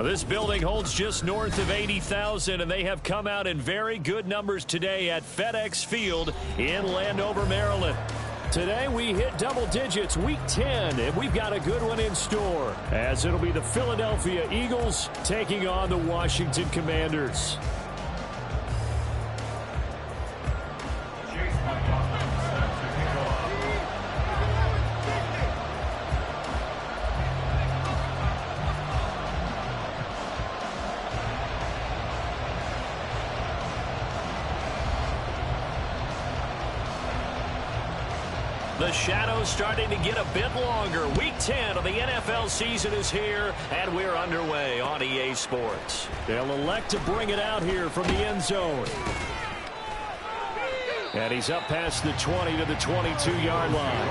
This building holds just north of 80,000, and they have come out in very good numbers today at FedEx Field in Landover, Maryland. Today we hit double digits, week 10, and we've got a good one in store, as it'll be the Philadelphia Eagles taking on the Washington Commanders. The shadow's starting to get a bit longer. Week 10 of the NFL season is here, and we're underway on EA Sports. They'll elect to bring it out here from the end zone. And he's up past the 20 to the 22-yard line.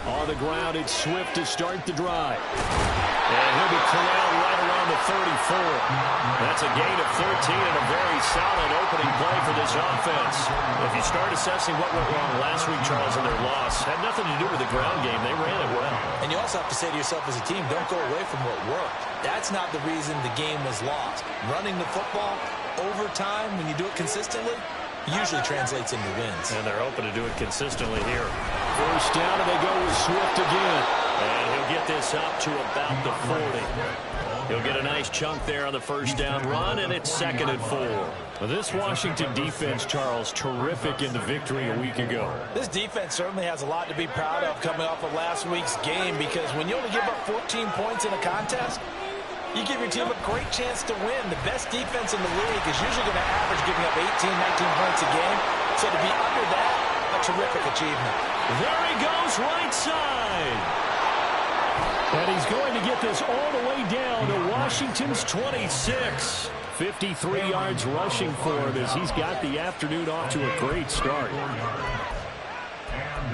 On the ground, it's Swift to start the drive. And he'll be corralled right around the 34. That's a gain of 13 and a very solid opening play for this offense. If you start assessing what went wrong last week, Charles, in their loss, had nothing to do with the ground game. They ran it well. And you also have to say to yourself as a team, don't go away from what worked. That's not the reason the game was lost. Running the football over time, when you do it consistently, usually translates into wins. And they're hoping to do it consistently here. First down, and they go with Swift again. And he'll get this up to about the 40. He'll get a nice chunk there on the first down run, and it's 2nd and 4. Well, this Washington defense, Charles, terrific in the victory a week ago. This defense certainly has a lot to be proud of coming off of last week's game, because when you only give up 14 points in a contest, you give your team a great chance to win. The best defense in the league is usually going to average giving up 18, 19 points a game. So to be under that, a terrific achievement. There he goes, right side. And he's going to get this all the way down to Washington's 26. 53 yards rushing for him as he's got the afternoon off to a great start. And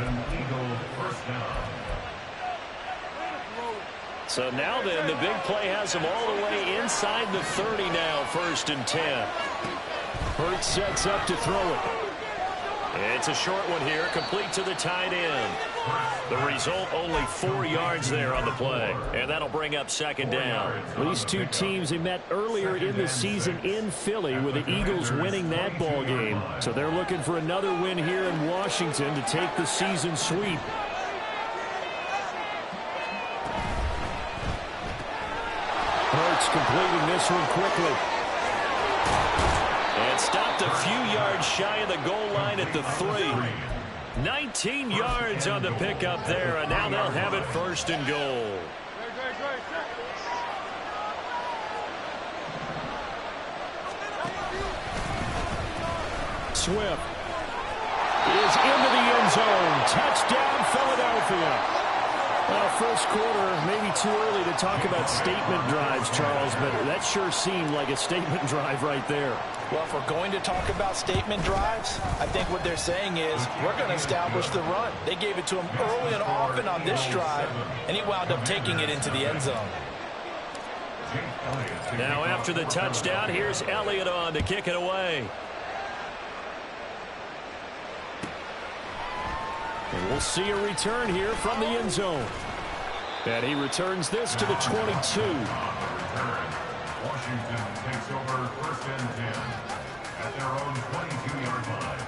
an Eagle first down. So now then, the big play has him all the way inside the 30 now, 1st and 10. Hurts sets up to throw it. It's a short one here, complete to the tight end. The result, only 4 yards there on the play. And that'll bring up 2nd down. These two teams, they met earlier in the season in Philly with the Eagles winning that ball game. So they're looking for another win here in Washington to take the season sweep. Hurts completing this one quickly. And stopped a few yards shy of the goal line at the 3. 19 yards on the pickup there, and now they'll have it 1st and goal. Swift is into the end zone. Touchdown, Philadelphia. Well, first quarter, maybe too early to talk about statement drives, Charles, but that sure seemed like a statement drive right there. Well, if we're going to talk about statement drives, I think what they're saying is we're going to establish the run. They gave it to him early and often on this drive, and he wound up taking it into the end zone. Now after the touchdown, here's Elliott on to kick it away. And we'll see a return here from the end zone. And he returns this to the 22. Washington takes over 1st and 10 at their own 22-yard line.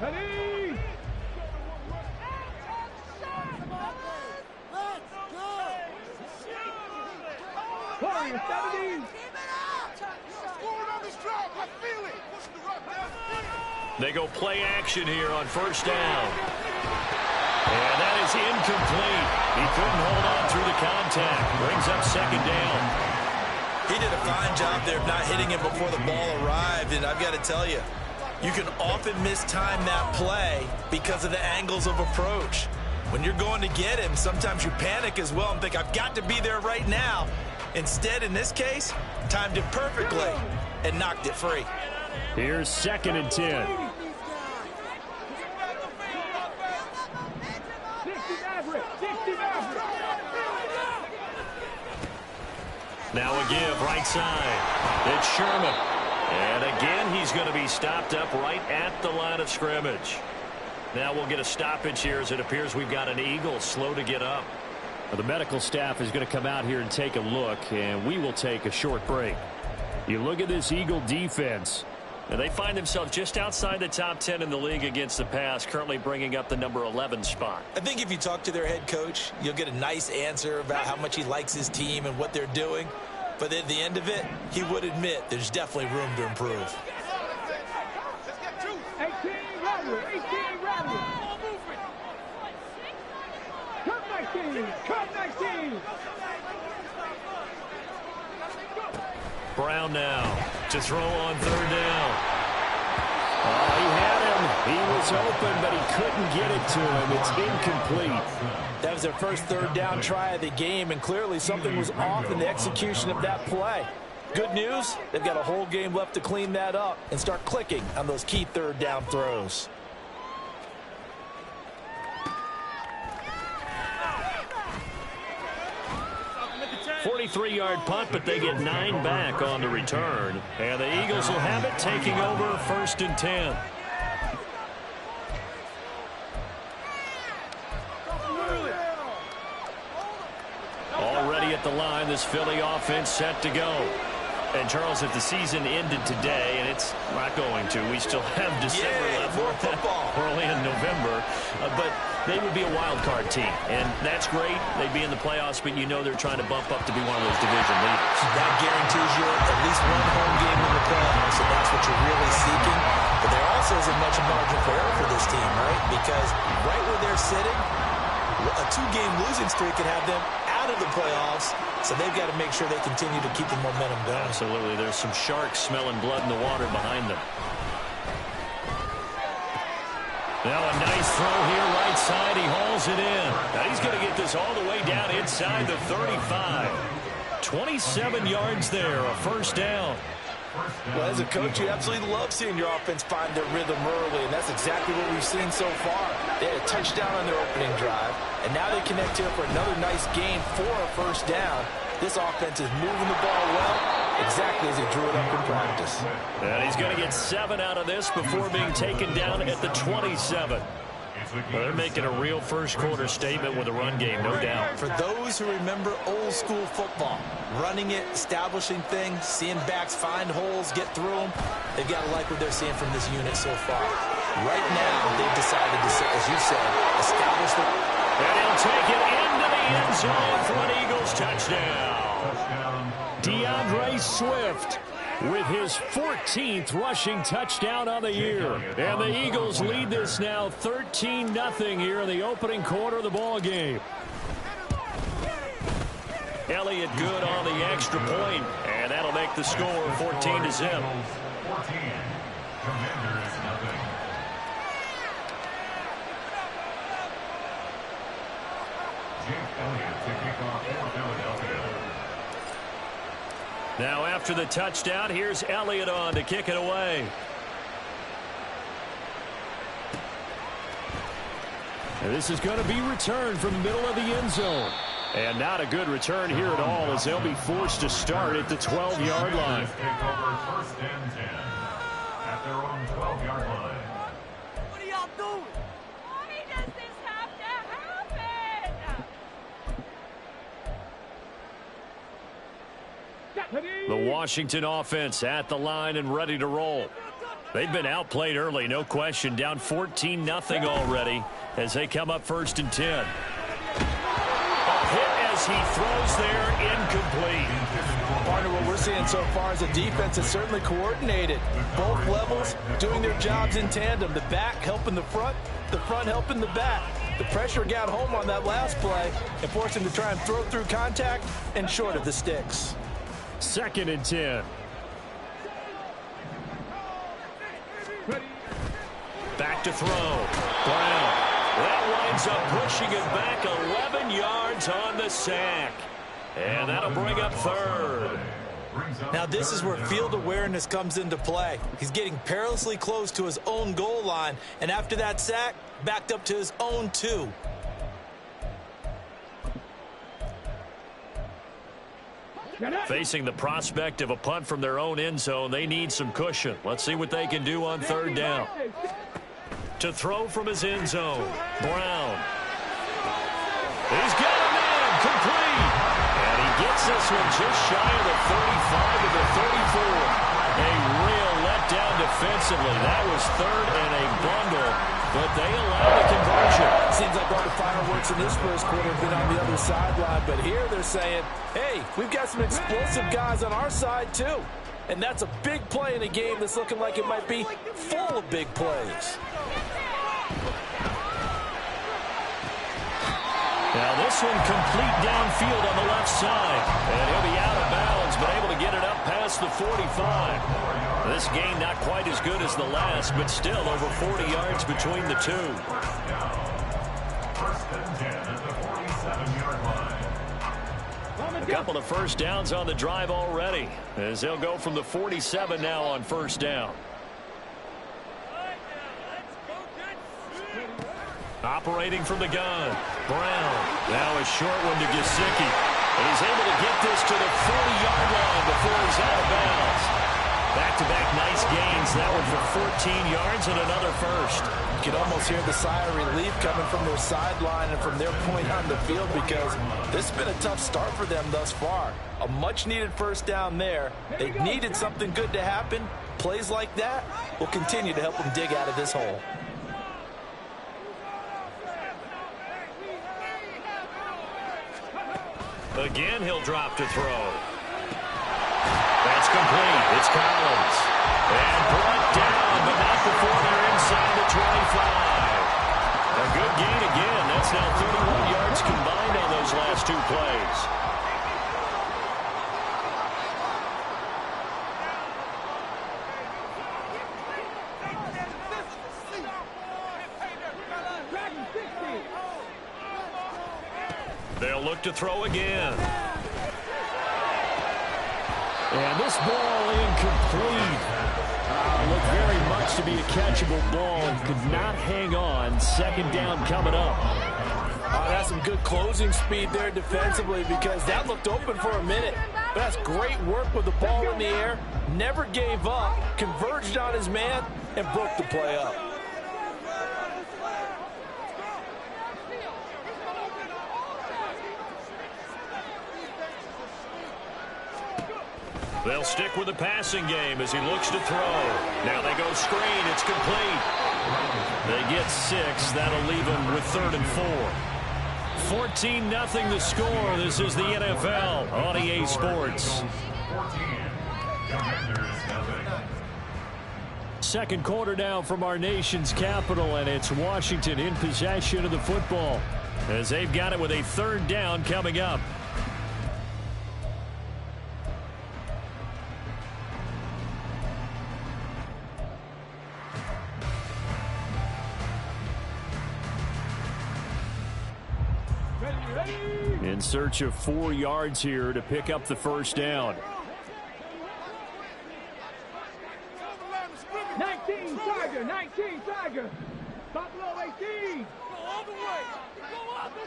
Ready? They go play action here on 1st down. And that is incomplete. He couldn't hold on through the contact. Brings up 2nd down. He did a fine job there of not hitting him before the ball arrived, and I've got to tell you, You can often mistime that play because of the angles of approach. When you're going to get him, sometimes you panic as well and think, I've got to be there right now. Instead, in this case, timed it perfectly and knocked it free. Here's 2nd and 10. Now a give right side. It's Sherman. And again, he's going to be stopped up right at the line of scrimmage. Now we'll get a stoppage here as it appears we've got an Eagle slow to get up. Well, the medical staff is going to come out here and take a look, and we will take a short break. You look at this Eagle defense. And they find themselves just outside the top 10 in the league against the pass, currently bringing up the number 11 spot. I think if you talk to their head coach, you'll get a nice answer about how much he likes his team and what they're doing. But at the end of it, he would admit there's definitely room to improve. 18 rattle, 18 rattle. Cut 19, cut 19. Brown now to throw on 3rd down. Oh, he had him. He was open, but he couldn't get it to him. It's incomplete. That was their first 3rd down try of the game, and clearly something was off in the execution of that play. Good news, they've got a whole game left to clean that up and start clicking on those key 3rd down throws. A 43-yard punt, but they get 9 back on the return. And the Eagles will have it, taking over 1st and 10. Already at the line, this Philly offense set to go. And, Charles, if the season ended today, and it's not going to, we still have December left. More football. We're only in November. But they would be a wild card team. And that's great. They'd be in the playoffs, but you know they're trying to bump up to be one of those division leaders. That guarantees you at least one home game in the playoffs, and that's what you're really seeking. But there also isn't much margin for error for this team, right? Because right where they're sitting, a 2-game losing streak could have them out of the playoffs, so they've got to make sure they continue to keep the momentum going. Absolutely. There's some sharks smelling blood in the water behind them. Now a nice throw here right side. He hauls it in. Now he's going to get this all the way down inside the 35. 27 yards there, a 1st down. Well, as a coach, you absolutely love seeing your offense find their rhythm early, and that's exactly what we've seen so far. They had a touchdown on their opening drive, and now they connect here for another nice gain for a 1st down. This offense is moving the ball well, exactly as he drew it up in practice. And he's going to get 7 out of this before being taken down at the 27. Well, they're making a real first-quarter statement with a run game, no doubt. For those who remember old-school football, running it, establishing things, seeing backs find holes, get through them, they've got to like what they're seeing from this unit so far. Right now, they've decided to, as you said, establish the... And he'll take it into the end zone for an Eagles touchdown. DeAndre Swift with his 14th rushing touchdown on the year. And the Eagles lead this now 13-0 here in the opening quarter of the ball game. Elliott good on the extra point, and that'll make the score 14-0. 14. Commanders nothing. Jake Elliott to kick off for Philadelphia. Now after the touchdown, here's Elliott on to kick it away. And this is going to be returned from the middle of the end zone. And not a good return here at all, as they'll be forced to start at the 12-yard line. Take over 1st and 10 at their own 12-yard line. What are y'all doing? Why does this have to happen? The Washington offense at the line and ready to roll. They've been outplayed early, no question. Down 14-0 already as they come up 1st and 10. A hit as he throws there, incomplete. Partner, what we're seeing so far is a defense that's certainly coordinated. Both levels doing their jobs in tandem. The back helping the front helping the back. The pressure got home on that last play and forced him to try and throw through contact and short of the sticks. 2nd and 10. Ready. back to throw. Brown. That winds up pushing it back 11 yards on the sack. And that'll bring up third. Now this is where field awareness comes into play. He's getting perilously close to his own goal line, and after that sack, backed up to his own 2. Facing the prospect of a punt from their own end zone, they need some cushion. Let's see what they can do on third down. To throw from his end zone, Brown. He's got a man, complete. And he gets this one just shy of the 35 to the 34. A real letdown defensively. That was third and a bundle, but they allow the conversion. Seems like all the fireworks in this first quarter have been on the other sideline, but here they're saying, hey, we've got some explosive guys on our side too. And that's a big play in a game that's looking like it might be full of big plays. Now this one complete downfield on the left side. And he'll be out of bounds, but able to get it up past the 45. This game not quite as good as the last, but still over 40 yards between the two. First and 10 at the 47-yard line. A couple of first downs on the drive already, as they'll go from the 47 now on first down. Operating from the gun, Brown. Now a short one to Gesicki. And he's able to get this to the 40-yard line before he's out of bounds. Back-to-back nice gains. That one for 14 yards and another first. You can almost hear the sigh of relief coming from their sideline and from their point on the field, because this has been a tough start for them thus far. A much-needed first down there. They needed something good to happen. Plays like that will continue to help them dig out of this hole. Again, he'll drop to throw. That's complete. It's Collins. And brought down, but not before they're inside the 25. A good gain again. That's now 31 yards combined on those last two plays. They'll look to throw again. And this ball incomplete. Looked very much to be a catchable ball and could not hang on. Second down coming up. That's some good closing speed there defensively, because that looked open for a minute. But that's great work with the ball in the air. Never gave up, converged on his man, and broke the play up. They'll stick with the passing game as he looks to throw. Now they go screen. It's complete. They get 6. That'll leave them with 3rd and 4. 14-0 the score. This is the NFL on EA Sports. Second quarter now from our nation's capital, and it's Washington in possession of the football as they've got it with a 3rd down coming up. In search of 4 yards here to pick up the first down. 19 Tiger. Buffalo 18. Go all the way.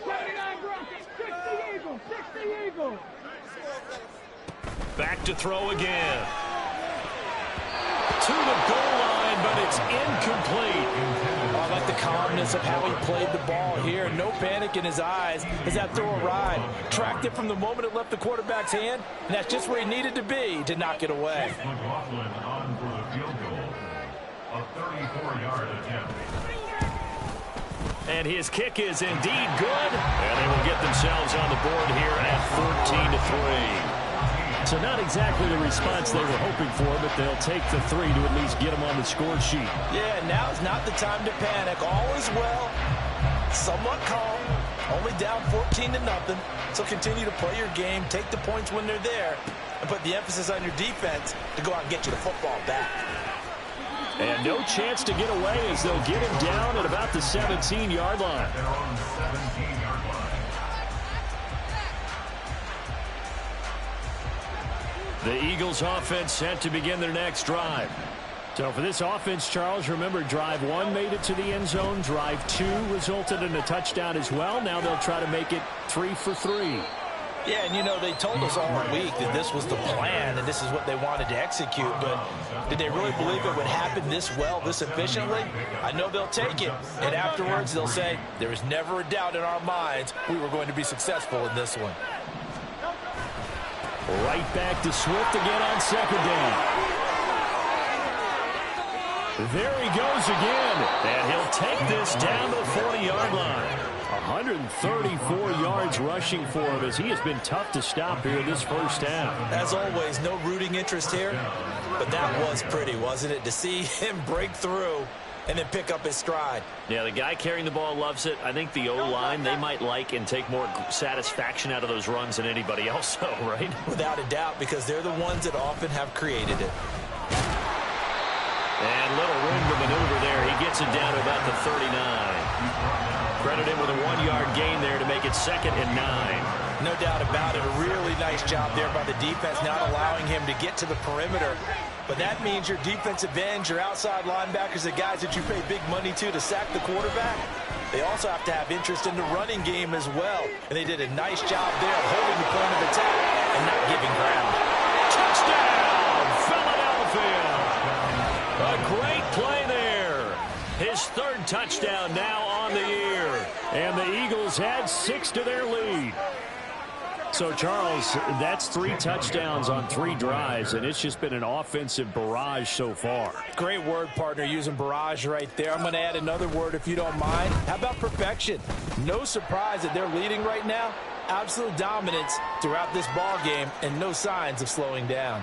79 Broncos. 60 Eagles. Back to throw again. To the goal line, but it's incomplete. I like the calmness of how he played the ball here. No panic in his eyes as that throw arrived. Tracked it from the moment it left the quarterback's hand, and that's just where he needed to be to knock it away. McLaughlin on for the field goal. A 34-yard attempt. And his kick is indeed good. And they will get themselves on the board here at 14-3. So not exactly the response they were hoping for, but they'll take the 3 to at least get them on the score sheet. Yeah, now's not the time to panic. All is well. Somewhat calm. Only down 14-0. So continue to play your game, take the points when they're there, and put the emphasis on your defense to go out and get you the football back. And no chance to get away as they'll get him down at about the 17-yard line. Their own 17-yard line. The Eagles offense set to begin their next drive. So for this offense, Charles, remember drive 1 made it to the end zone. Drive 2 resulted in a touchdown as well. Now they'll try to make it 3 for 3. Yeah, and you know, they told us all week that this was the plan and this is what they wanted to execute, but did they really believe it would happen this well, this efficiently? I know they'll take it, and afterwards they'll say, there was never a doubt in our minds we were going to be successful in this one. Right back to Swift again on second down. There he goes again, and he'll take this down to the 40-yard line. 134 yards rushing for him as he has been tough to stop here this first half. As always, no rooting interest here, but that was pretty, wasn't it? To see him break through and then pick up his stride. Yeah, the guy carrying the ball loves it. I think the O-line, they might like and take more satisfaction out of those runs than anybody else, though, right? Without a doubt, because they're the ones that often have created it. And little room to maneuver there. He gets it down to about the 39. Credit him with a 1-yard gain there to make it 2nd and 9. No doubt about it. A really nice job there by the defense, not allowing him to get to the perimeter. But that means your defensive ends, your outside linebackers, the guys that you pay big money to sack the quarterback, they also have to have interest in the running game as well. And they did a nice job there of holding the point of attack and not giving ground. Touchdown, Philadelphia! A great play there. His 3rd touchdown now on the year. And the Eagles add 6 to their lead. So, Charles, that's 3 touchdowns on 3 drives, and it's just been an offensive barrage so far. Great word, partner, using barrage right there. I'm going to add another word if you don't mind. How about perfection? No surprise that they're leading right now. Absolute dominance throughout this ball game and no signs of slowing down.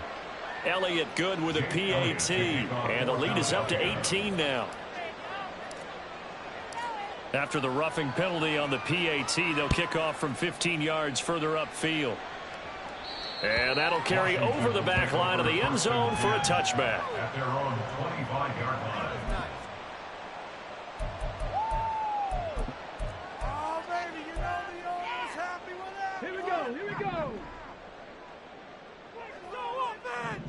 Elliott good with a PAT, and the lead is up to 18 now. After the roughing penalty on the PAT, they'll kick off from 15 yards further upfield. And that'll carry over the back line of the end zone for a touchback. At their own 25-yard line. Oh, baby, you know the owner's happy with that. Here we go, here we go. Let's go offense.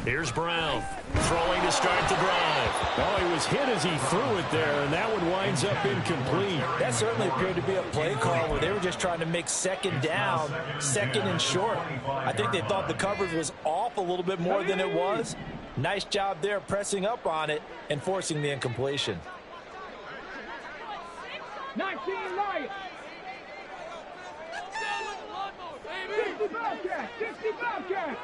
Here's Brown, throwing to start the drive. Oh, he was hit as he threw it there, and that one winds up incomplete. That certainly appeared to be a play call where they were just trying to make 2nd down, 2nd and short. I think they thought the coverage was off a little bit more than it was. Nice job there pressing up on it and forcing the incompletion. 19 Lions. 60 Bobcat, 60 Bobcat.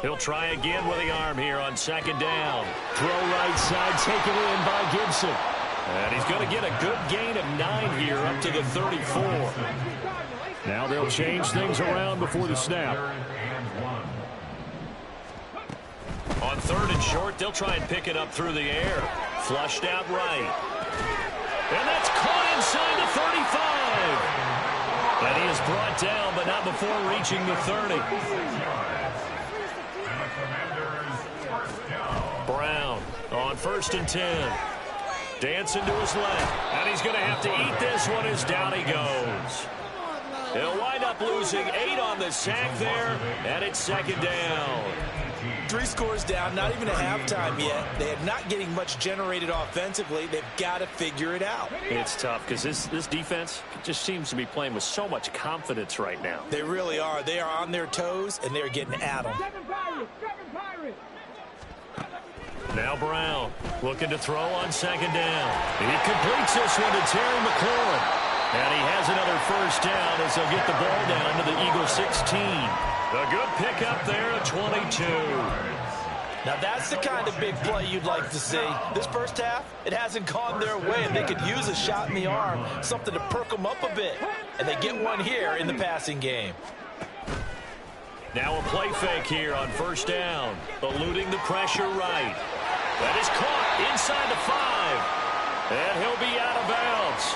He'll try again with the arm here on 2nd down. Throw right side, taken in by Gibson. And he's going to get a good gain of 9 here up to the 34. Now they'll change things around before the snap. On 3rd and short, they'll try and pick it up through the air. Flushed out right. And that's caught inside the 35. And he is brought down, but not before reaching the 30. Brown on 1st and 10. Dancing to his left. And he's going to have to eat this one as down he goes. He'll wind up losing 8 on the sack there, and it's 2nd down. 3 scores down, not even a halftime yet. They are not getting much generated offensively. They've got to figure it out. It's tough because this defense just seems to be playing with so much confidence right now. They really are. They are on their toes, and they're getting at them. 7 Pirates, 7 Pirates. Now Brown looking to throw on 2nd down. He completes this one to Terry McLaurin. And he has another 1st down as they'll get the ball down to the Eagles 16. A good pickup there at 22. Now that's the kind of big play you'd like to see. This first half, it hasn't gone their way, and they could use a shot in the arm, something to perk them up a bit. And they get one here in the passing game. Now a play fake here on 1st down. Eluding the pressure right. That is caught inside the 5. And he'll be out of bounds.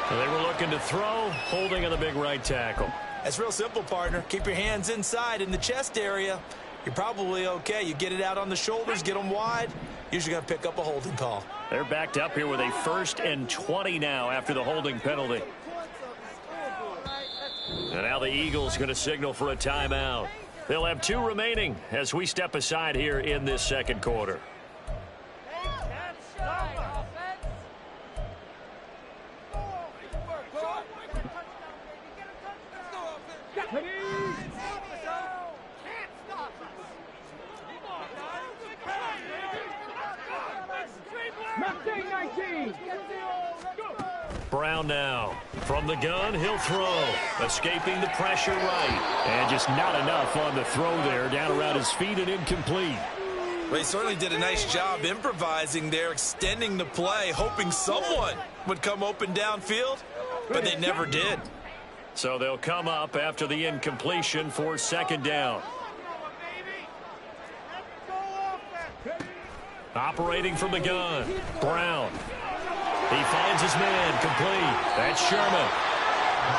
They were looking to throw, holding on the big right tackle. That's real simple, partner. Keep your hands inside in the chest area. You're probably okay. You get it out on the shoulders, get them wide. Usually going to pick up a holding call. They're backed up here with a 1st and 20 now after the holding penalty. And now the Eagles going to signal for a timeout. They'll have 2 remaining as we step aside here in this second quarter. Brown now. From the gun, he'll throw. Escaping the pressure right. And just not enough on the throw there. Down around his feet and incomplete. Well, he certainly did a nice job improvising there, extending the play, hoping someone would come open downfield, but they never did. So they'll come up after the incompletion for 2nd down. Operating from the gun, Brown. He finds his man, complete. That's Sherman.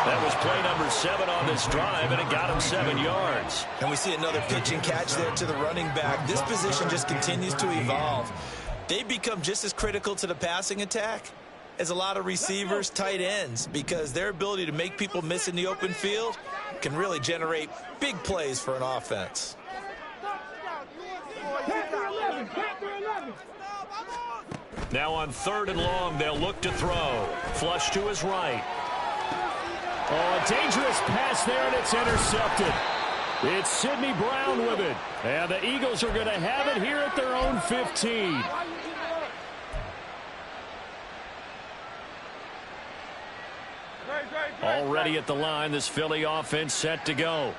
That was play number 7 on this drive, and it got him 7 yards. And we see another pitch and catch there to the running back. This position just continues to evolve. They become just as critical to the passing attack as a lot of receivers, tight ends, because their ability to make people miss in the open field can really generate big plays for an offense. Now on 3rd and long, they'll look to throw. Flush to his right. Oh, a dangerous pass there, and it's intercepted. It's Sidney Brown with it. And the Eagles are going to have it here at their own 15. Already at the line, this Philly offense set to go.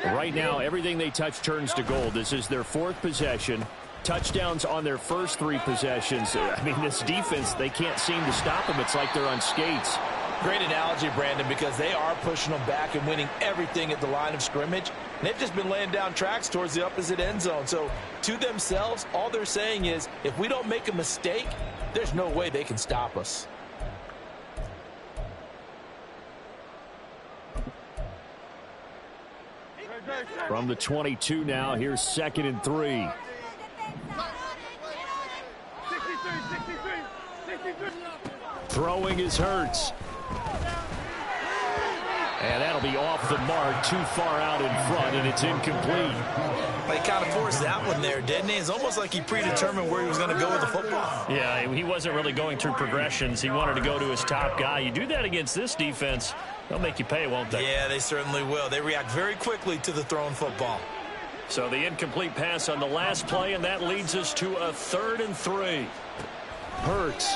Right now, everything they touch turns to gold. This is their 4th possession. Touchdowns on their first 3 possessions. I mean, this defense, they can't seem to stop them. It's like they're on skates. Great analogy, Brandon, because they are pushing them back and winning everything at the line of scrimmage. And they've just been laying down tracks towards the opposite end zone. So to themselves, all they're saying is, if we don't make a mistake, there's no way they can stop us. From the 22 now, here's 2nd and 3. Throwing is Hurts. And that'll be off the mark, too far out in front, and it's incomplete. He kind of forced that one there, didn't he? It's almost like he predetermined where he was going to go with the football. Yeah, he wasn't really going through progressions. He wanted to go to his top guy. You do that against this defense, they'll make you pay, won't they? Yeah, they certainly will. They react very quickly to the thrown football. So the incomplete pass on the last play, and that leads us to a 3rd and 3. Hurts.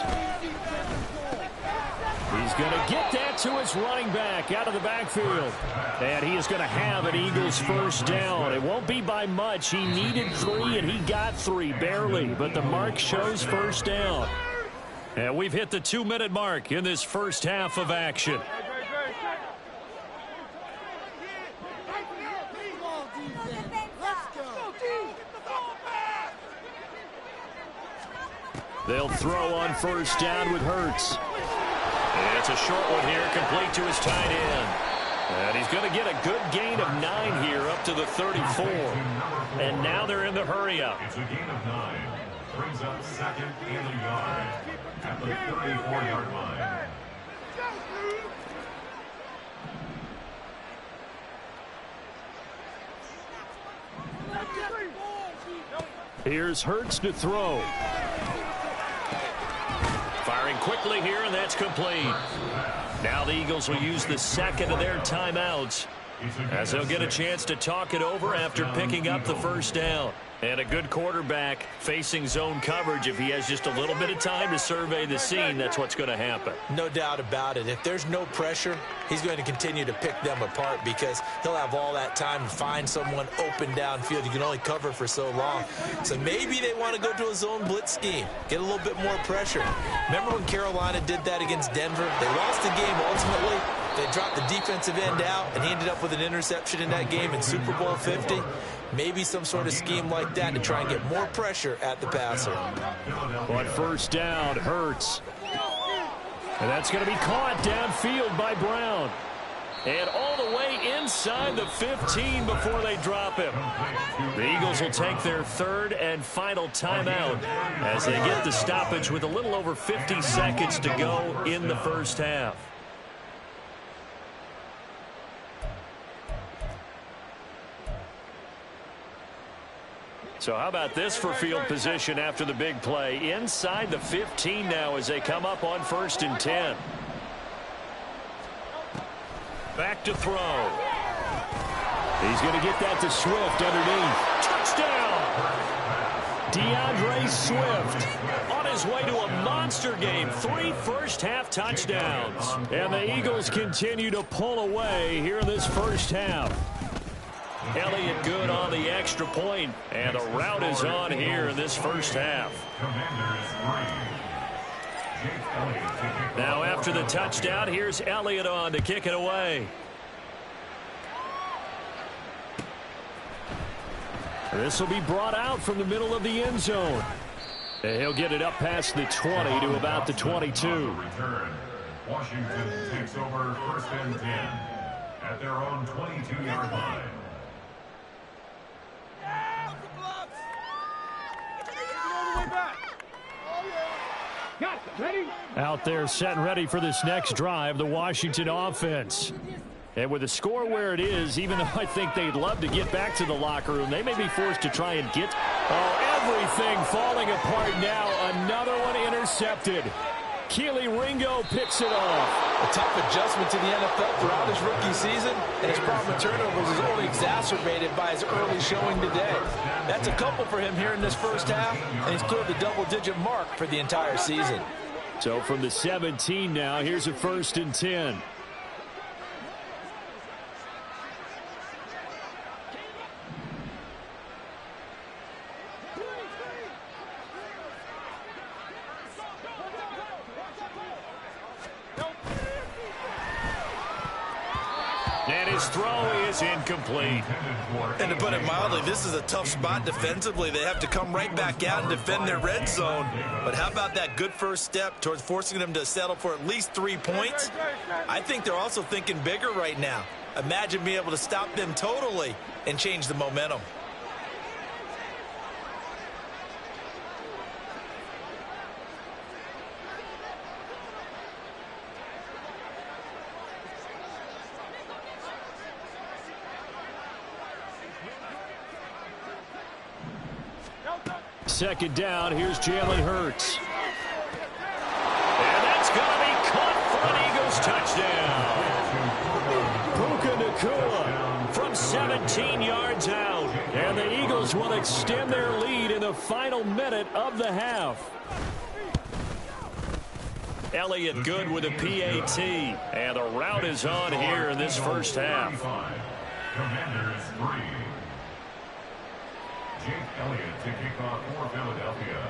He's going to get that to his running back out of the backfield. And he is going to have an Eagles 1st down. It won't be by much. He needed 3, and he got 3, barely. But the mark shows 1st down. And we've hit the 2-minute mark in this first half of action. They'll throw on 1st down with Hurts. It's a short one here, complete to his tight end. And he's going to get a good gain of 9 here up to the 34. And now they're in the hurry-up. It's a gain of 9. Brings up 2nd and a yard at the 34-yard line. Here's Hurts to throw. Firing quickly here, and that's complete. Now the Eagles will use the 2nd of their timeouts as they'll get a chance to talk it over after picking up the 1st down. And a good quarterback facing zone coverage, if he has just a little bit of time to survey the scene, that's what's going to happen. No doubt about it. If there's no pressure, he's going to continue to pick them apart because he'll have all that time to find someone open downfield. You can only cover for so long. So maybe they want to go to a zone blitz scheme, get a little bit more pressure. Remember when Carolina did that against Denver? They lost the game ultimately. They dropped the defensive end out, and he ended up with an interception in that game in Super Bowl 50. Maybe some sort of scheme like that to try and get more pressure at the passer. On 1st down, Hurts. And that's going to be caught downfield by Brown. And all the way inside the 15 before they drop him. The Eagles will take their third and final timeout as they get the stoppage with a little over 50 seconds to go in the first half. So how about this for field position after the big play? Inside the 15 now as they come up on 1st and 10. Back to throw. He's going to get that to Swift underneath. Touchdown! DeAndre Swift on his way to a monster game. 3 first-half touchdowns. And the Eagles continue to pull away here in this first half. Elliott good on the extra point, and the route is on here in this first half. Now after the touchdown, here's Elliott on to kick it away. This will be brought out from the middle of the end zone. And he'll get it up past the 20 to about the 22. Washington takes over 1st and 10 at their own 22-yard line. Out there set and ready for this next drive, the Washington offense. And with the score where it is, even though I think they'd love to get back to the locker room, they may be forced to try and get everything falling apart now. Another one intercepted. Keely Ringo picks it off. A tough adjustment to the NFL throughout his rookie season, and his problem with turnovers is only exacerbated by his early showing today. That's a couple for him here in this first half, and he's cleared the double-digit mark for the entire season. So from the 17 now, here's a 1st and 10. And his throw is incomplete. And to put it mildly, this is a tough spot defensively. They have to come right back out and defend their red zone. But how about that good first step towards forcing them to settle for at least 3 points? I think they're also thinking bigger right now. Imagine being able to stop them totally and change the momentum. Second down, here's Jalen Hurts. And that's going to be caught for an Eagles touchdown. Puka Nacua from 17 yards out. And the Eagles will extend their lead in the final minute of the half. Elliott good with a PAT. And the route is on here in this first half. Commanders 3. Jake Elliott to kick off for Philadelphia.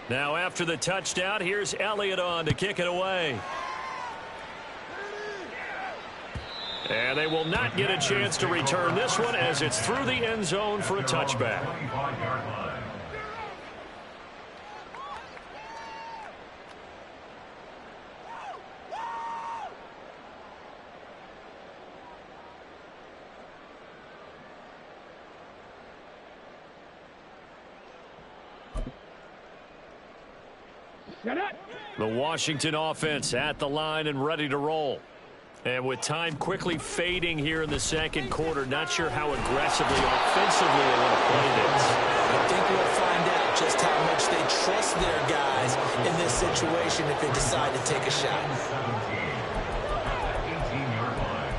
Now after the touchdown, here's Elliott on to kick it away. And they will not get a chance to return this one as it's through the end zone for a touchback. 25-yard line. The Washington offense at the line and ready to roll. And with time quickly fading here in the second quarter, not sure how aggressively, offensively they want to play this. I think we'll find out just how much they trust their guys in this situation if they decide to take a shot. 18-yard line.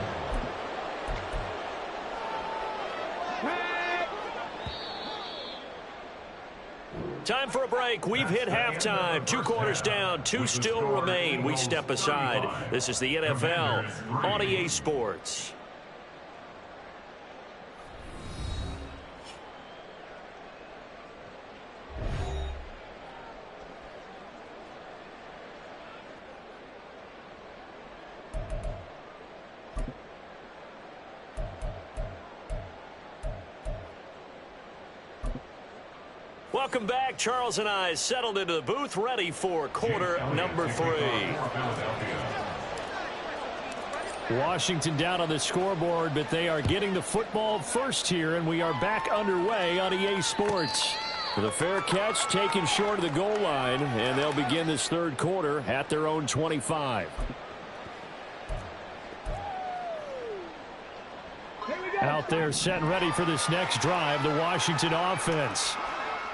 Time for a break. We've hit halftime. 2 quarters down. 2 still remain. We step aside. This is the NFL on EA Sports. Welcome back. Charles and I settled into the booth, ready for quarter number 3. Washington down on the scoreboard, but they are getting the football first here, and we are back underway on EA Sports. The fair catch taken short of the goal line, and they'll begin this third quarter at their own 25. Out there set and ready for this next drive, the Washington offense.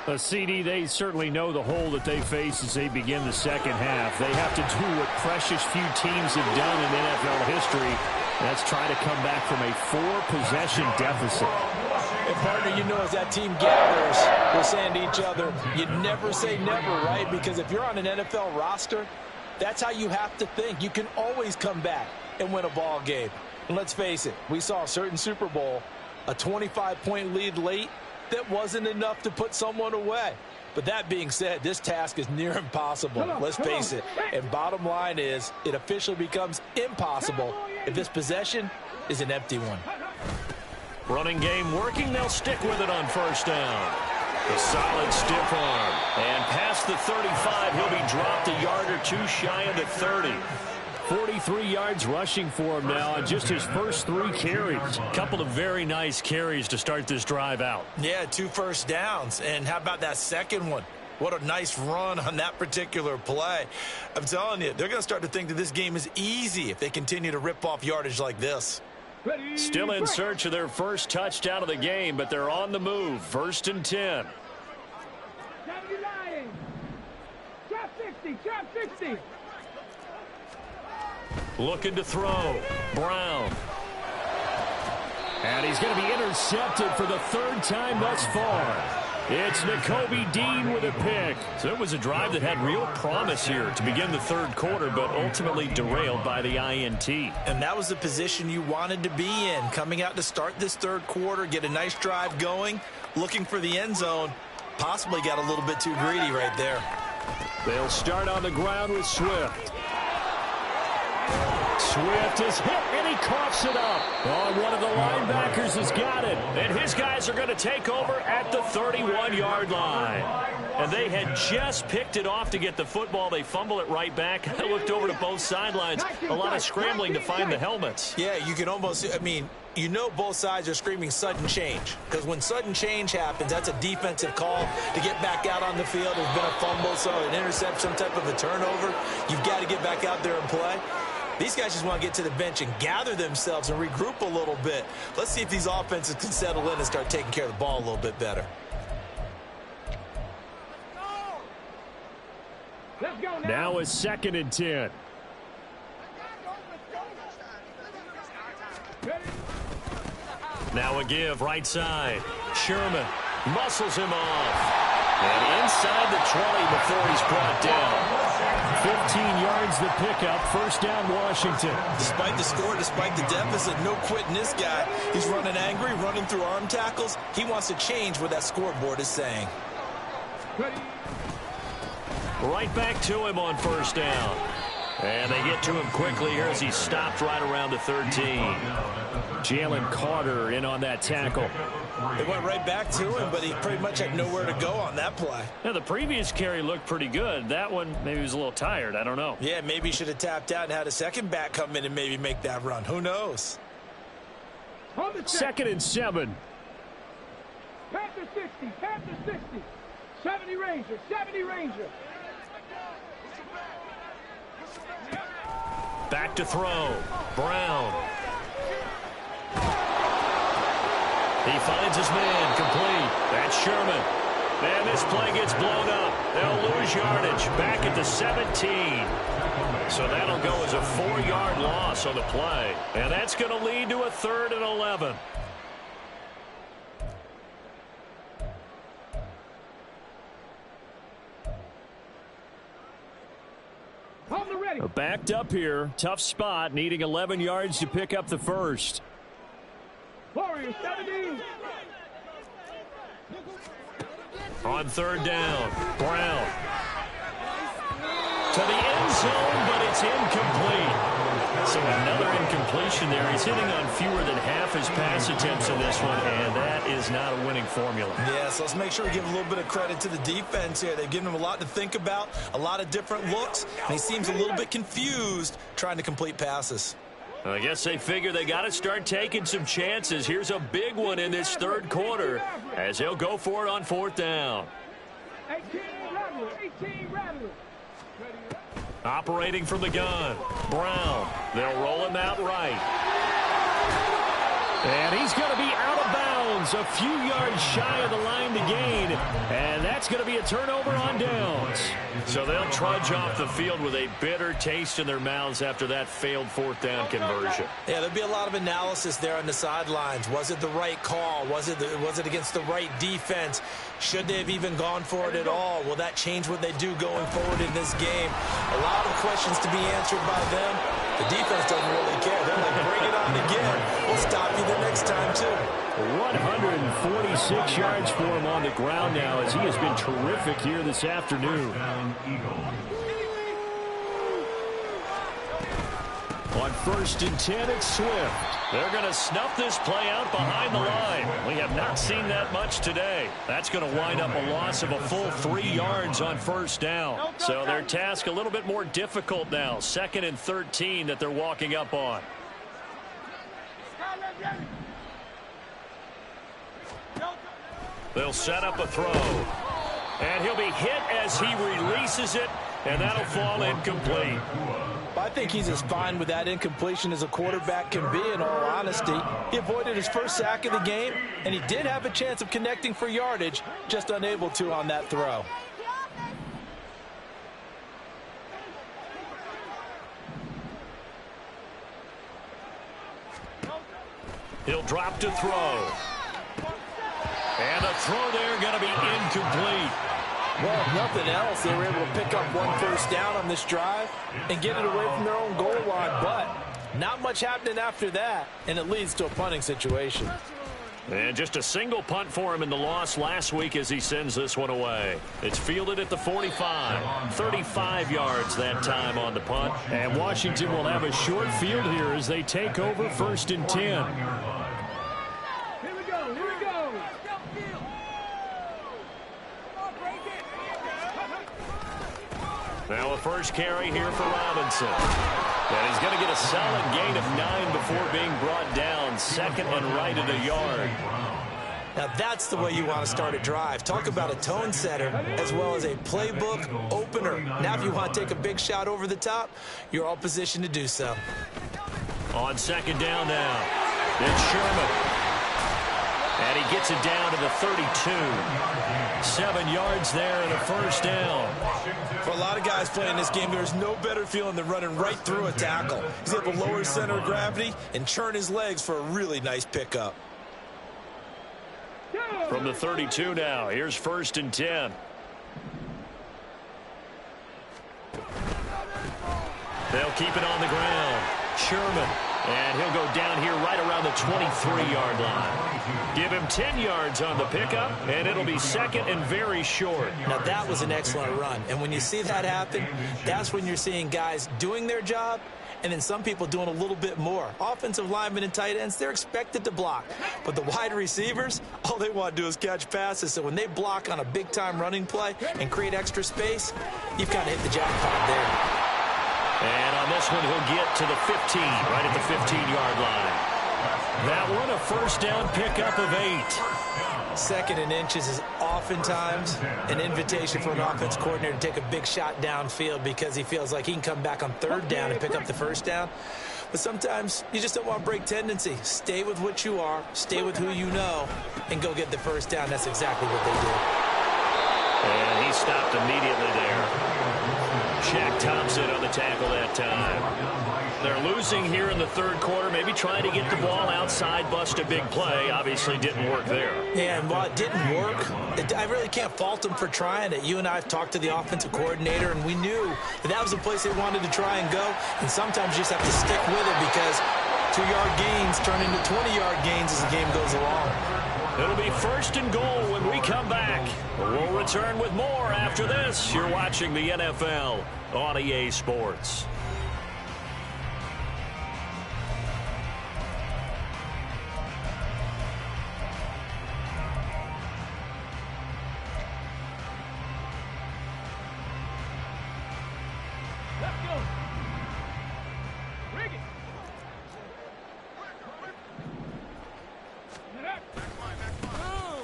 A CD, they certainly know the hole that they face as they begin the second half. They have to do what precious few teams have done in NFL history. That's try to come back from a 4-possession deficit. And partner, you know, as that team gathers, we're saying to each other, you never say never, right? Because if you're on an NFL roster, that's how you have to think. You can always come back and win a ball game. And let's face it, we saw a certain Super Bowl, a 25-point lead late, that wasn't enough to put someone away. But that being said, this task is near impossible. Let's face it. And bottom line is, it officially becomes impossible if this possession is an empty one. Running game working. They'll stick with it on first down. A solid stiff arm. And past the 35, he'll be dropped a yard or two shy of the 30. 43 yards rushing for him now on just his first 3 carries. Couple of very nice carries to start this drive out. Yeah, 2 first downs. And how about that second one? What a nice run on that particular play. I'm telling you, they're going to start to think that this game is easy if they continue to rip off yardage like this. Still in search of their first touchdown of the game, but they're on the move. 1st and 10. Drop 60, drop 60. Looking to throw. Brown. And he's going to be intercepted for the 3rd time thus far. It's Nakobe Dean with a pick. So it was a drive that had real promise here to begin the 3rd quarter, but ultimately derailed by the INT. And that was the position you wanted to be in. Coming out to start this 3rd quarter, get a nice drive going, looking for the end zone. Possibly got a little bit too greedy right there. They'll start on the ground with Swift. Swift is hit, and he coughs it up. Oh, one of the linebackers has got it. And his guys are going to take over at the 31-yard line. And they had just picked it off to get the football. They fumble it right back. I looked over to both sidelines. A lot of scrambling to find the helmets. Yeah, you can almost, I mean, you know both sides are screaming sudden change. Because when sudden change happens, that's a defensive call to get back out on the field. There's been a fumble, so an interception, some type of a turnover. You've got to get back out there and play. These guys just want to get to the bench and gather themselves and regroup a little bit. Let's see if these offenses can settle in and start taking care of the ball a little bit better. Let's go now. Now it's 2nd and 10. Now a give, right side. Sherman muscles him off. And inside the 20 before he's brought down. 15 yards the pickup, 1st down Washington. Despite the score, despite the deficit, no quitting this guy. He's running angry, running through arm tackles. He wants to change what that scoreboard is saying. Right back to him on 1st down. And they get to him quickly here as he stopped right around the 13. Jalen Carter in on that tackle. They went right back to him, but he pretty much had nowhere to go on that play. Now, the previous carry looked pretty good. That one, maybe he was a little tired. I don't know. Yeah, maybe he should have tapped out and had a second back come in and maybe make that run. Who knows? 2nd and 7. Panther 60, Panther 60. 70 Ranger, 70 Ranger. Back to throw. Brown. He finds his man complete. That's Sherman. And this play gets blown up. They'll lose yardage back at the 17. So that'll go as a 4-yard loss on the play. And that's going to lead to a 3rd and 11. Backed up here. Tough spot. Needing 11 yards to pick up the 1st. Warriors 17. On 3rd down, Brown. To the end zone, but it's incomplete. So another incomplete completion there. He's hitting on fewer than half his pass attempts in this one, and that is not a winning formula. Yeah, so let's make sure we give a little bit of credit to the defense here. They've given him a lot to think about, a lot of different looks, and he seems a little bit confused trying to complete passes. I guess they figure they got to start taking some chances. Here's a big one in this third quarter as he'll go for it on fourth down. 18 Rattler. Operating from the gun, Brown. They'll roll him out right. And he's going to be out of bounds, a few yards shy of the line to gain. And that's going to be a turnover on downs. So they'll trudge off the field with a bitter taste in their mouths after that failed fourth down conversion. Yeah, there'll be a lot of analysis there on the sidelines. Was it the right call? Was it against the right defense? Should they have even gone for it at all? Will that change what they do going forward in this game? A lot of questions to be answered by them. The defense doesn't really care. They're like, bring it on again. We'll stop you the next time, too. 146 yards for him on the ground now as he has been terrific here this afternoon. On 1st and 10, it's Swift. They're going to snuff this play out behind the line. We have not seen that much today. That's going to wind up a loss of a full 3 yards on first down. So their task a little bit more difficult now. 2nd and 13 that they're walking up on. They'll set up a throw. And he'll be hit as he releases it, and that'll fall incomplete. I think he's as fine with that incompletion as a quarterback can be, in all honesty. He avoided his first sack of the game, and he did have a chance of connecting for yardage, just unable to on that throw. He'll drop to throw. And a throw there going to be incomplete. Well, if nothing else, they were able to pick up 1 first down on this drive and get it away from their own goal line. But not much happening after that, and it leads to a punting situation. And just a single punt for him in the loss last week as he sends this one away. It's fielded at the 45. 35 yards that time on the punt. And Washington will have a short field here as they take over 1st and 10. Here we go. Now a first carry here for Robinson. And he's going to get a solid gain of 9 before being brought down. 2nd and right at a yard. Now that's the way you want to start a drive. Talk about a tone setter as well as a playbook opener. Now if you want to take a big shot over the top, you're all positioned to do so. On 2nd down now, it's Sherman. And he gets it down to the 32. 7 yards there and a first down. For a lot of guys playing this game, there's no better feeling than running right through a tackle. He's able to lower his center of gravity and churn his legs for a really nice pickup. From the 32 now, here's 1st and 10. They'll keep it on the ground. Sherman. And he'll go down here right around the 23-yard line. Give him 10 yards on the pickup, and it'll be 2nd and very short. Now, that was an excellent run. And when you see that happen, that's when you're seeing guys doing their job and then some people doing a little bit more. Offensive linemen and tight ends, they're expected to block. But the wide receivers, all they want to do is catch passes. So when they block on a big-time running play and create extra space, you've kind of hit the jackpot there. And on this one, he'll get to the 15, right at the 15-yard line. That one, a first down pickup of 8. 2nd and inches is oftentimes an invitation for an offense coordinator to take a big shot downfield because he feels like he can come back on 3rd down and pick up the first down. But sometimes you just don't want to break tendency. Stay with what you are, stay with who you know, and go get the first down. That's exactly what they did. And he stopped immediately there. Shaq Thompson on the tackle that time. They're losing here in the 3rd quarter, maybe trying to get the ball outside, bust a big play. Obviously didn't work there. Yeah, and while it didn't work, I really can't fault them for trying it. You and I have talked to the offensive coordinator, and we knew that was the place they wanted to try and go. And sometimes you just have to stick with it because 2-yard gains turn into 20-yard gains as the game goes along. It'll be 1st and goal when we come back. We'll return with more after this. You're watching the NFL on EA Sports.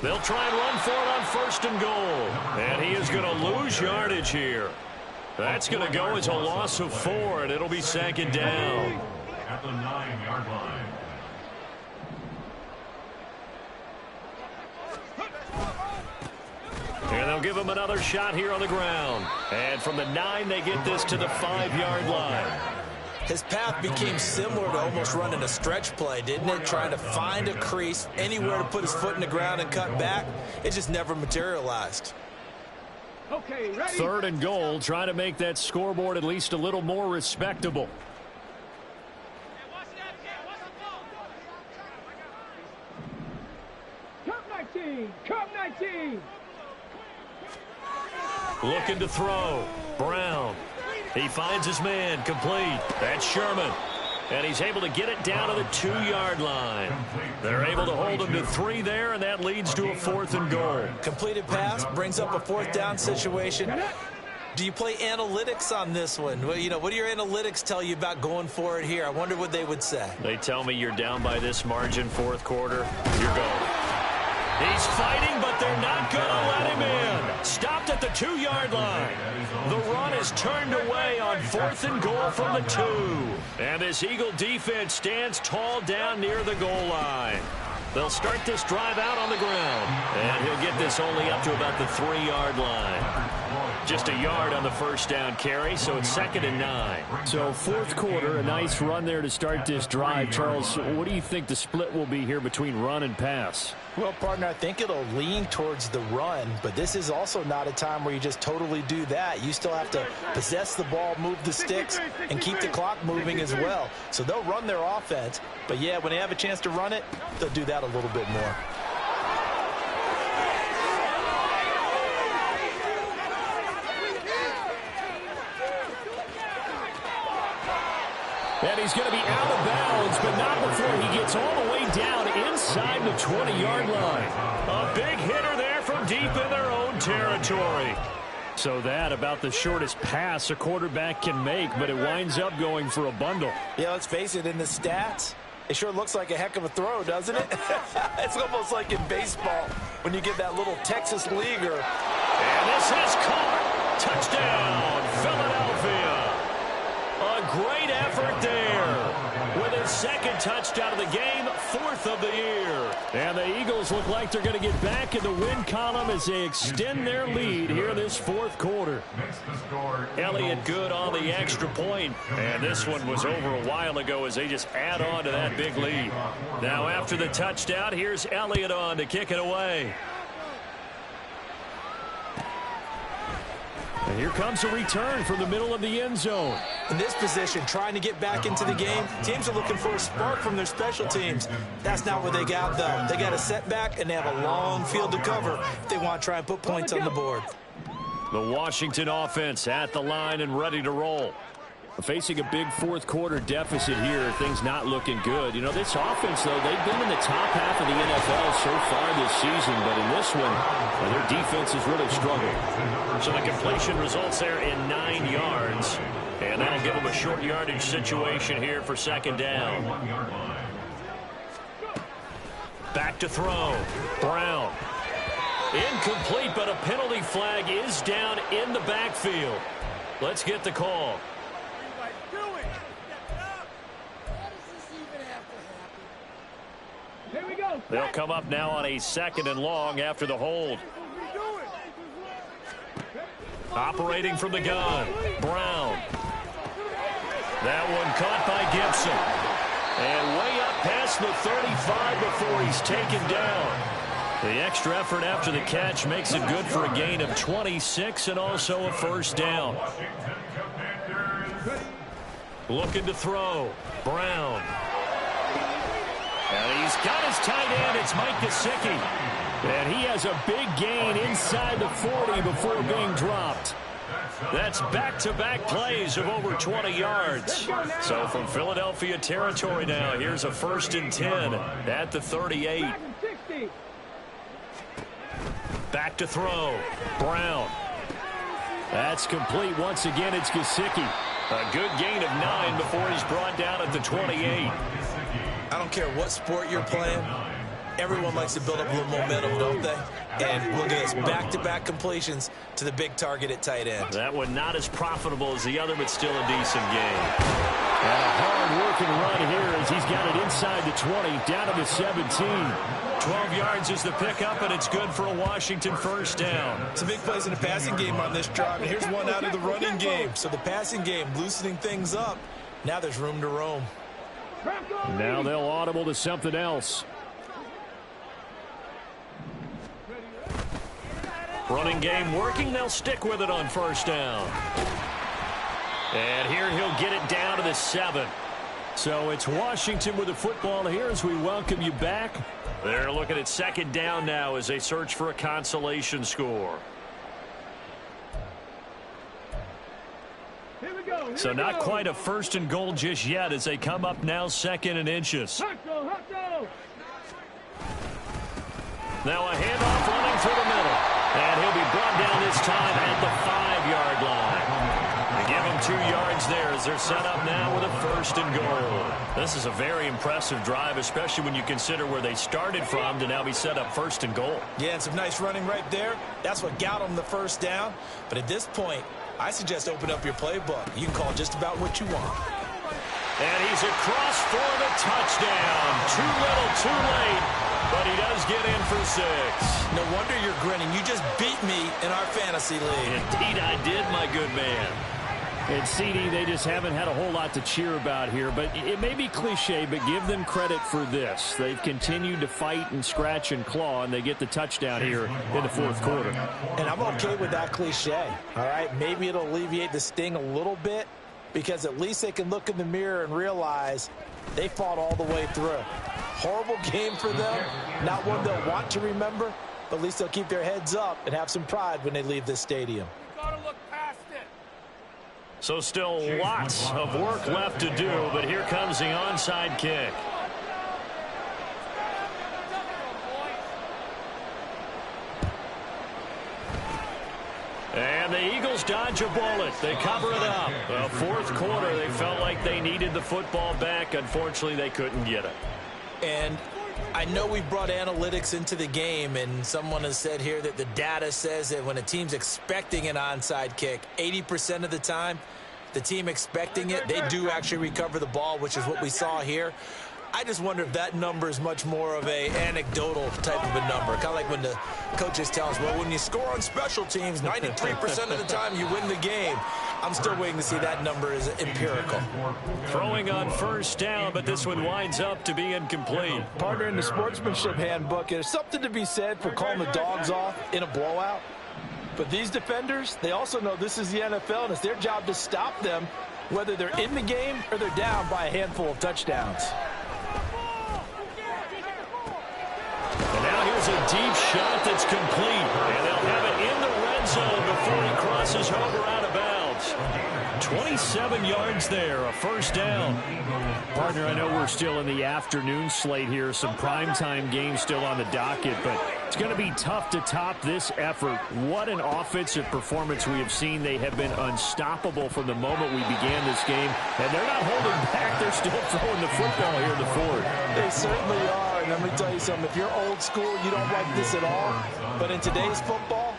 They'll try and run for it on 1st and goal. And he is going to lose yardage here. That's going to go as a loss of 4, and it'll be 2nd down. At the 9-yard line. And they'll give him another shot here on the ground. And from the 9, they get this to the 5-yard line. His path became similar to almost running a stretch play, didn't it? Trying to find a crease, anywhere to put his foot in the ground and cut back. It just never materialized. Okay, ready? 3rd and goal, trying to make that scoreboard at least a little more respectable. Cup 19! Cup 19! Looking to throw. Brown. He finds his man, complete. That's Sherman. And he's able to get it down to the 2-yard line. They're able to hold him to 3 there, and that leads to a 4th and goal. Completed pass brings up a 4th down situation. Do you play analytics on this one? Well, you know, what do your analytics tell you about going for it here? I wonder what they would say. They tell me you're down by this margin 4th quarter. You're going. He's fighting, but they're not going to let him in. Stopped at the 2-yard line. The run is turned away on 4th and goal from the 2. And this Eagle defense stands tall down near the goal line. They'll start this drive out on the ground. And he'll get this only up to about the 3-yard line. Just a yard on the 1st down carry, so it's 2nd and 9. So 4th quarter, a nice run there to start this drive. Charles, what do you think the split will be here between run and pass? Well, partner, I think it'll lean towards the run, but this is also not a time where you just totally do that. You still have to possess the ball, move the sticks, and keep the clock moving as well. So they'll run their offense, but yeah, when they have a chance to run it, they'll do that a little bit more. And he's going to be out of bounds, but not before he gets all the way down inside the 20-yard line. A big hitter there from deep in their own territory. So that about the shortest pass a quarterback can make, but it winds up going for a bundle. Yeah, let's face it, in the stats, it sure looks like a heck of a throw, doesn't it? It's almost like in baseball when you get that little Texas leaguer. And this is caught. Touchdown, Philadelphia. A great effort there. With his 2nd touchdown of the game, 4th of the year. And the Eagles look like they're going to get back in the win column as they extend their lead here this 4th quarter. Elliott good on the extra point. And this one was over a while ago as they just add on to that big lead. Now after the touchdown, here's Elliott on to kick it away. And here comes a return from the middle of the end zone. In this position, trying to get back into the game, teams are looking for a spark from their special teams. That's not what they got, though. They got a setback, and they have a long field to cover if they want to try and put points on the board. The Washington offense at the line and ready to roll. Facing a big 4th quarter deficit here, things not looking good. You know, this offense, though, they've been in the top half of the NFL so far this season, but in this one, their defense has really struggled. So the completion results there in 9 yards, and that'll give them a short yardage situation here for 2nd down. Back to throw. Brown. Incomplete, but a penalty flag is down in the backfield. Let's get the call. Here we go. They'll come up now on a 2nd and long after the hold. Operating from the gun, Brown. That one caught by Gibson. And way up past the 35 before he's taken down. The extra effort after the catch makes it good for a gain of 26 and also a 1st down. Looking to throw, Brown. And he's got his tight end. It's Mike Gesicki. And he has a big gain inside the 40 before being dropped. That's back-to-back plays of over 20 yards. So from Philadelphia territory now, here's a 1st and 10 at the 38. Back to throw. Brown. That's complete. Once again, it's Gesicki. A good gain of 9 before he's brought down at the 28. I don't care what sport you're playing. Everyone likes to build up a little momentum, don't they? And look at this, back-to-back completions to the big target at tight end. That one not as profitable as the other, but still a decent game. And a hard-working run here as he's got it inside the 20, down to the 17. 12 yards is the pickup, and it's good for a Washington first down. Some big plays in the passing game on this drive, and here's one out of the running game. So the passing game loosening things up. Now there's room to roam. Now they'll audible to something else. Running game working. They'll stick with it on first down. And here he'll get it down to the 7. So it's Washington with the football here as we welcome you back. They're looking at second down now as they search for a consolation score. So not quite a first and goal just yet as they come up now 2nd and inches. Now a handoff running through the middle. And he'll be brought down this time at the 5-yard line. They give him 2 yards there as they're set up now with a first and goal. This is a very impressive drive, especially when you consider where they started from to now be set up first and goal. Yeah, and some nice running right there. That's what got them the first down. But at this point, I suggest open up your playbook. You can call just about what you want. And he's across for the touchdown. Too little, too late. But he does get in for 6. No wonder you're grinning. You just beat me in our fantasy league. Indeed I did, my good man. And CD, they just haven't had a whole lot to cheer about here. But it may be cliche, but give them credit for this. They've continued to fight and scratch and claw, and they get the touchdown here in the 4th quarter. And I'm okay with that cliche, all right? Maybe it'll alleviate the sting a little bit because at least they can look in the mirror and realize they fought all the way through. Horrible game for them, not one they'll want to remember, but at least they'll keep their heads up and have some pride when they leave this stadium. So still lots of work left to do, but here comes the onside kick. And the Eagles dodge a bullet. They cover it up. The 4th quarter, they felt like they needed the football back. Unfortunately, they couldn't get it. And I know we've brought analytics into the game, and someone has said here that the data says that when a team's expecting an onside kick, 80% of the time, the team expecting it, they do actually recover the ball, which is what we saw here. I just wonder if that number is much more of a anecdotal type of a number. Kind of like when the coaches tell us, well, when you score on special teams, 93% of the time you win the game. I'm still waiting to see that number is empirical. Throwing on first down, but this one winds up to be incomplete. Partner, in the sportsmanship handbook, there's something to be said for calling the dogs off in a blowout. But these defenders, they also know this is the NFL, and it's their job to stop them, whether they're in the game or they're down by a handful of touchdowns. And now here's a deep shot that's complete. And they'll have it in the red zone before he crosses over out of bounds. 27 yards there, a first down. Partner, I know we're still in the afternoon slate here. Some primetime games still on the docket, but it's going to be tough to top this effort. What an offensive performance we have seen. They have been unstoppable from the moment we began this game, and they're not holding back. They're still throwing the football here in the 4th. They certainly are, and let me tell you something. If you're old school, you don't like this at all, but in today's football,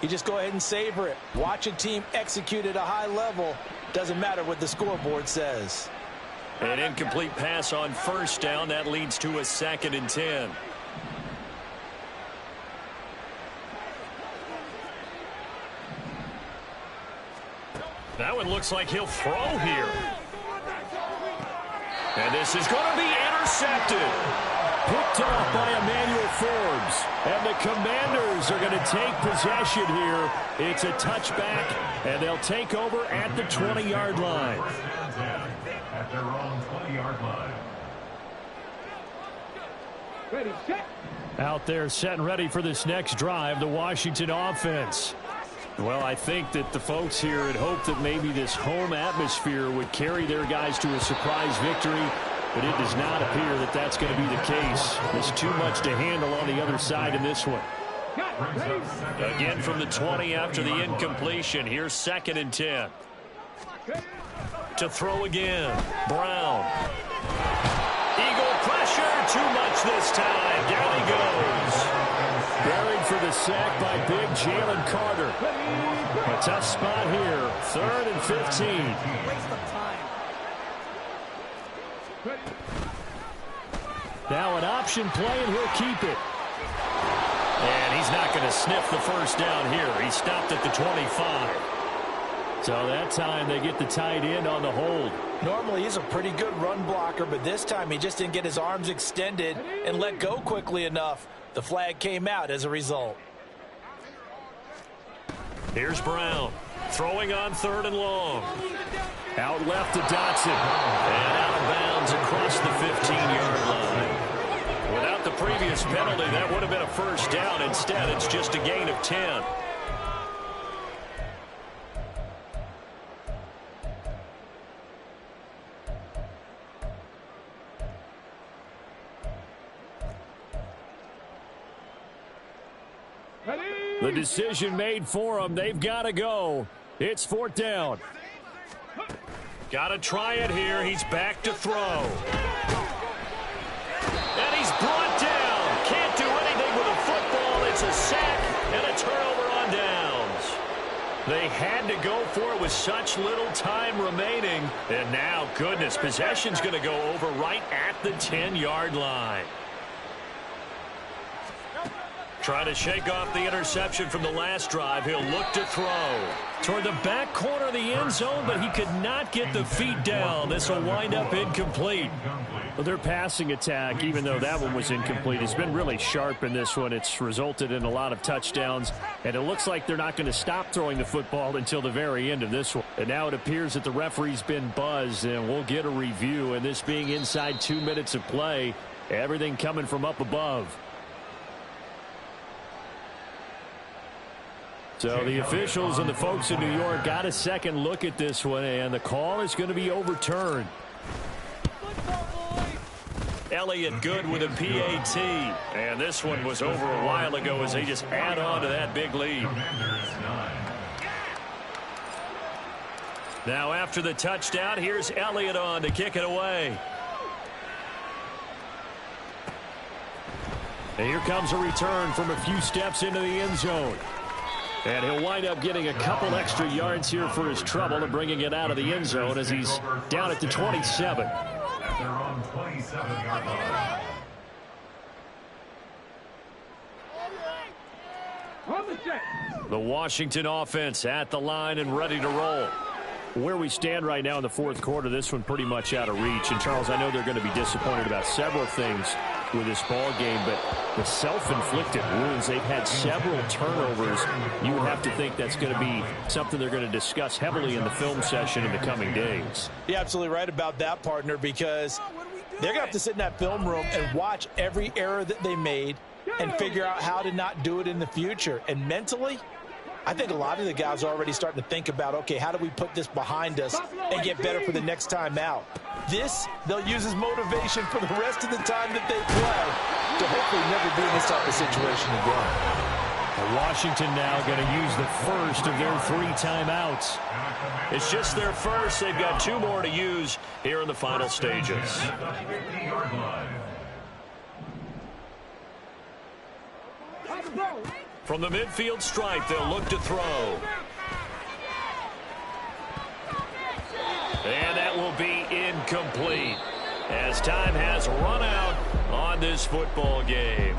you just go ahead and savor it. Watch a team execute at a high level. Doesn't matter what the scoreboard says. An incomplete pass on first down. That leads to a 2nd and 10. That one looks like he'll throw here. And this is going to be intercepted. Picked off by Emmanuel Forbes. And the Commanders are going to take possession here. It's a touchback, and they'll take over at the 20-yard line. At their own 20-yard line. Ready, set. Out there set and ready for this next drive, the Washington offense. Well, I think that the folks here had hoped that maybe this home atmosphere would carry their guys to a surprise victory, but it does not appear that that's going to be the case. There's too much to handle on the other side in this one. Again from the 20 after the incompletion. Here's 2nd and 10. To throw again. Brown. Eagle pressure. Too much this time. Down he sack by big Jalen Carter. A tough spot here. 3rd and 15. Waste of time. Now an option play, and he'll keep it. And he's not going to sniff the first down here. He stopped at the 25. So that time they get the tight end on the hold. Normally he's a pretty good run blocker, but this time he just didn't get his arms extended and let go quickly enough. The flag came out as a result. Here's Brown throwing on 3rd and long. Out left to Dotson. And out of bounds across the 15-yard line. Without the previous penalty, that would have been a first down. Instead, it's just a gain of 10. The decision made for them. They've got to go. It's 4th down. Got to try it here. He's back to throw. And he's brought down. Can't do anything with a football. It's a sack and a turnover on downs. They had to go for it with such little time remaining. And now, goodness, possession's going to go over right at the 10-yard line. Trying to shake off the interception from the last drive. He'll look to throw toward the back corner of the end zone, but he could not get the feet down. This will wind up incomplete. Well, their passing attack, even though that one was incomplete, has been really sharp in this one. It's resulted in a lot of touchdowns, and it looks like they're not going to stop throwing the football until the very end of this one. And now it appears that the referee's been buzzed, and we'll get a review. And this being inside 2 minutes of play, everything coming from up above. So the officials and the folks in New York got a second look at this one, and the call is going to be overturned. Elliott good with a PAT. And this one was over a while ago as they just add on to that big lead. Now after the touchdown, here's Elliott on to kick it away. And here comes a return from a few steps into the end zone. And he'll wind up getting a couple extra yards here for his trouble and bringing it out of the end zone as he's down at the 27. At their own 27-yard line. The Washington offense at the line and ready to roll. Where we stand right now in the 4th quarter, this one pretty much out of reach. And, Charles, I know they're going to be disappointed about several things with this ball game, but the self-inflicted wounds, they've had several turnovers. You would have to think that's going to be something they're going to discuss heavily in the film session in the coming days. You're absolutely right about that, partner, because they're going to have to sit in that film room and watch every error that they made and figure out how to not do it in the future. And mentally, I think a lot of the guys are already starting to think about, okay, how do we put this behind us and get better for the next time out? This, they'll use as motivation for the rest of the time that they play to hopefully never be in this type of situation again. Washington now going to use the first of their 3 timeouts. It's just their first. They've got 2 more to use here in the final stages. From the midfield stripe, they'll look to throw. And that will be incomplete as time has run out on this football game.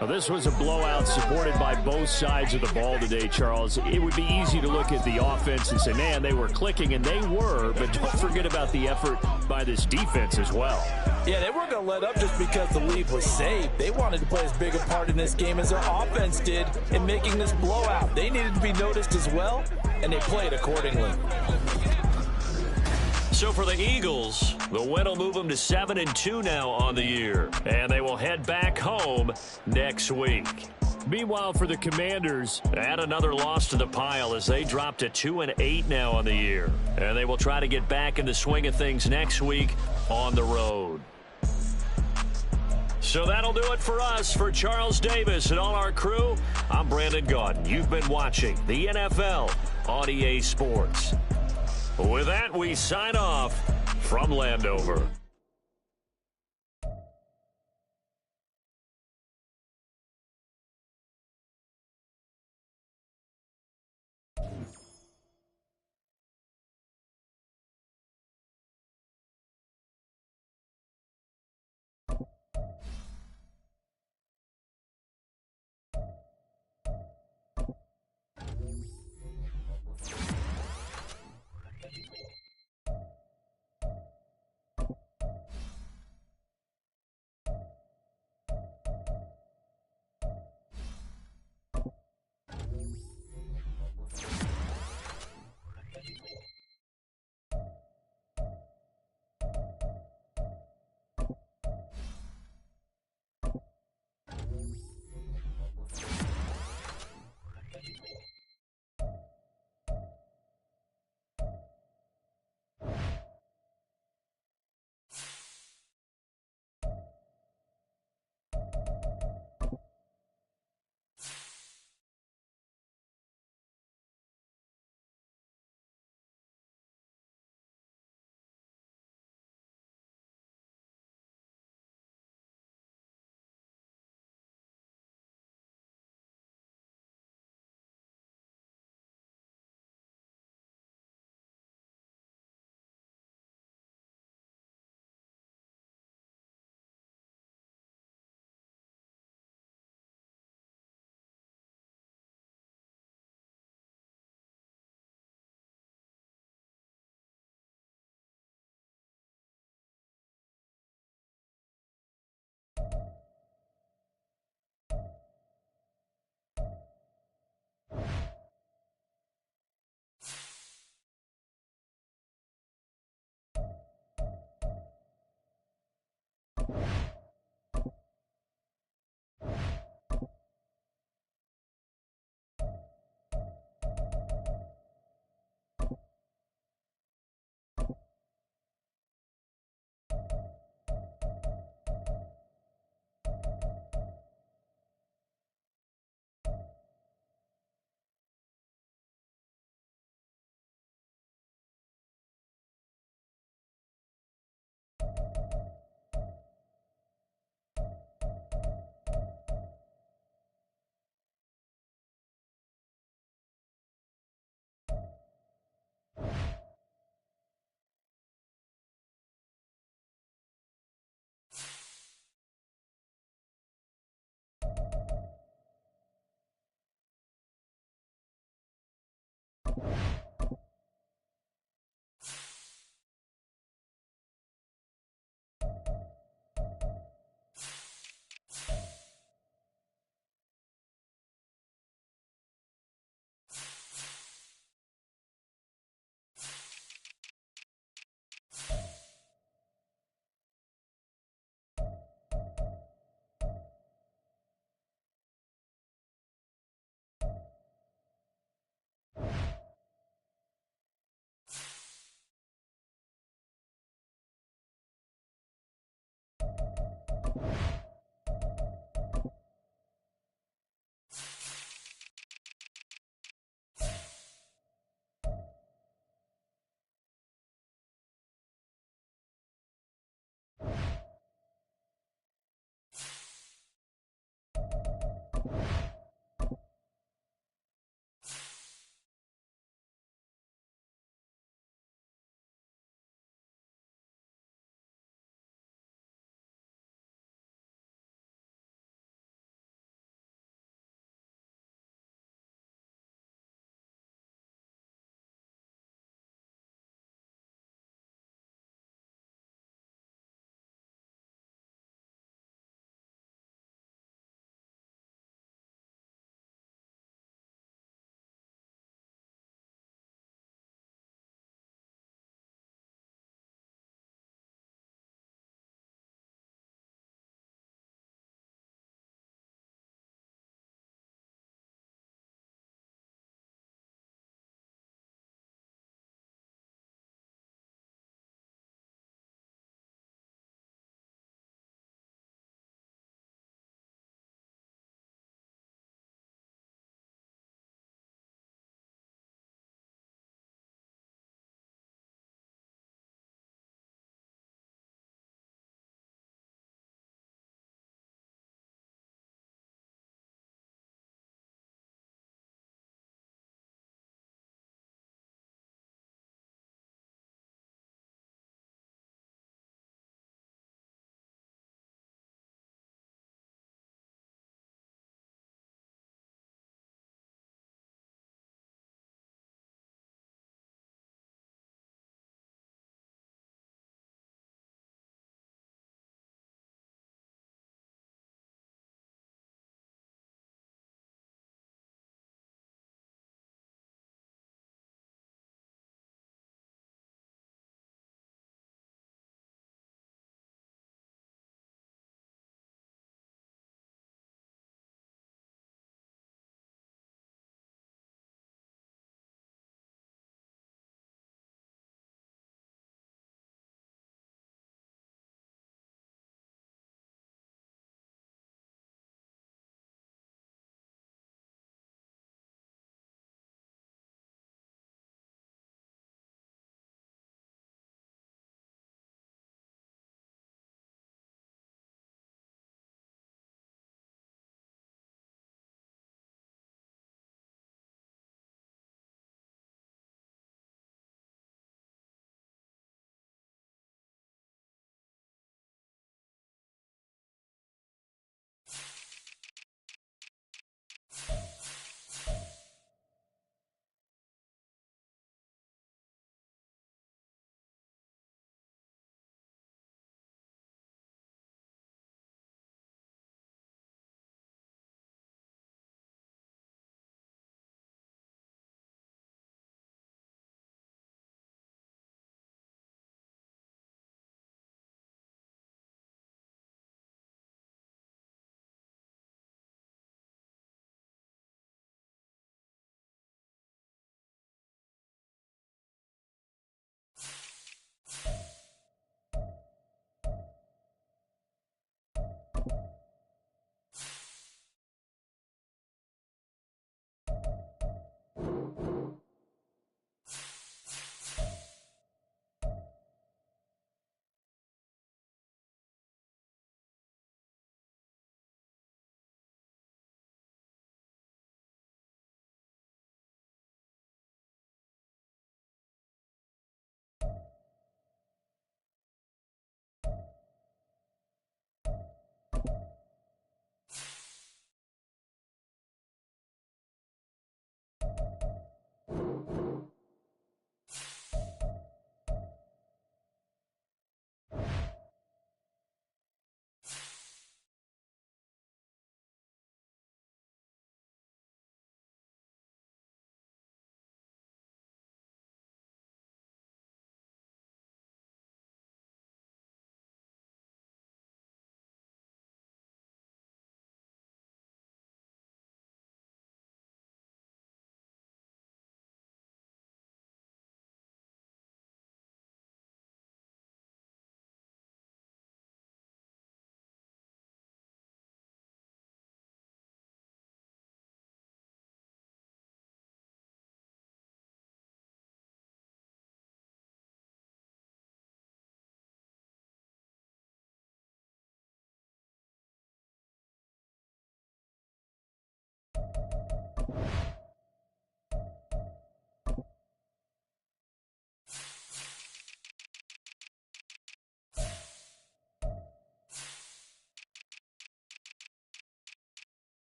Well, this was a blowout supported by both sides of the ball today, Charles. It would be easy to look at the offense and say, man, they were clicking, and they were, but don't forget about the effort by this defense as well. Yeah, they weren't going to let up just because the lead was saved. They wanted to play as big a part in this game as their offense did in making this blowout. They needed to be noticed as well, and they played accordingly. So for the Eagles, the win will move them to 7-2 now on the year, and they will head back home next week. Meanwhile, for the Commanders, add another loss to the pile as they drop to 2-8 now on the year, and they will try to get back in the swing of things next week on the road. So that'll do it for us. For Charles Davis and all our crew, I'm Brandon Gaudin. You've been watching the NFL on EA Sports. With that, we sign off from Landover. down.